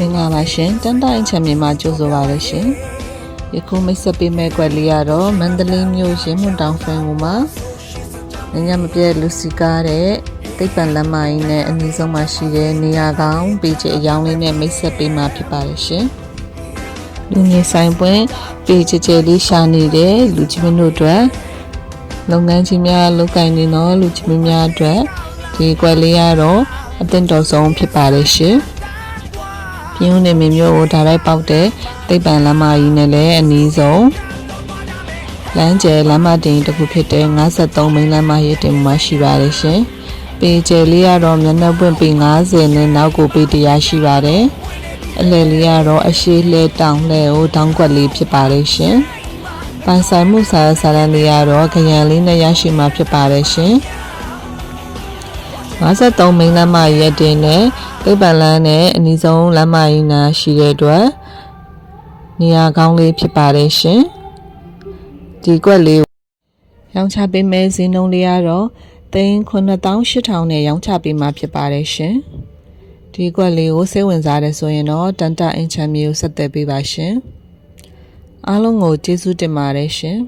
မင်္ဂလာပါရှင်တန်တိုင်းချမ်းမြေမှာကြိုဆိုပါရရှင်ယခုမိတ်ဆက်ပေးမဲ့ကွက်လေးကတော့မန္တလေးမြို့ရင်းမွန်တောင်ဖင်ကူမှာညမပြည့်လူစီကားတဲ့တိတ်ပံလမ်းမကြီးနဲ့အနီးဆုံးမှာရှိတဲ့နေရာကောင်းပေချေအယောင်လေးနဲ့မိတ်ဆက်ပေးမှာဖြစ်ပါရရှင်လူငယ်ဆိုင်ပွင့်ပေချေလေးရှာနေတဲ့လူကြီးမင်းတို့အတွက်လုပ်ငန်းကြီးများလုပ်ကိုင်နေတော့လူကြီးမင်းများအတွက်ဒီကွက်လေးကတော့အသင့်တော်ဆုံးဖြစ်ပါရရှင်ပြင်းဦးနေမျိုးကိုဒါရိုက်ပေါက်တဲ့တိတ်ပံလမ်းမကြီးနဲ့လည်းအနီးဆုံးလမ်းကျယ်လမ်းမတင်တစ်ခုဖြစ်တဲ့53မိန်းလမ်းမကြီးတင်မှာရှိပါတယ်ရှင်ပေကျယ်လေးကတော့မျက်နှာပွင့်ပေ90နဲ့နောက်ကိုပေ100ရှိပါတယ်အလယ်လေးကတော့အရှိလဲတောင်လဲကိုတောင်းကွက်လေးဖြစ်ပါတယ်ရှင်ပိုင်ဆိုင်မှုစာလမ်းလေးကတော့ခရံလေးနဲ့ရရှိမှာဖြစ်ပါတယ်ရှင်53မိန်းလမ်းမရဲ့တင်နဲ့တိတ်ပံလမ်းနဲ့အနီးဆုံးလမ်းမကြီးနာရှိတဲ့အတွက်နေရာကောင်းလေးဖြစ်ပါတယ်ရှင်ဒီကွက်လေးရောင်းချပေးမယ်ဈေးနှုန်းလေးကတော့98,000နဲ့ရောင်းချပေးမှာဖြစ်ပါတယ်ရှင်ဒီကွက်လေးကိုစိတ်ဝင်စားတယ်ဆိုရင်တော့တန်တအင်ချမ်းမျိုးဆက်သွယ်ပေးပါရှင်အားလုံးကိုကျေးဇူးတင်ပါတယ်ရှင်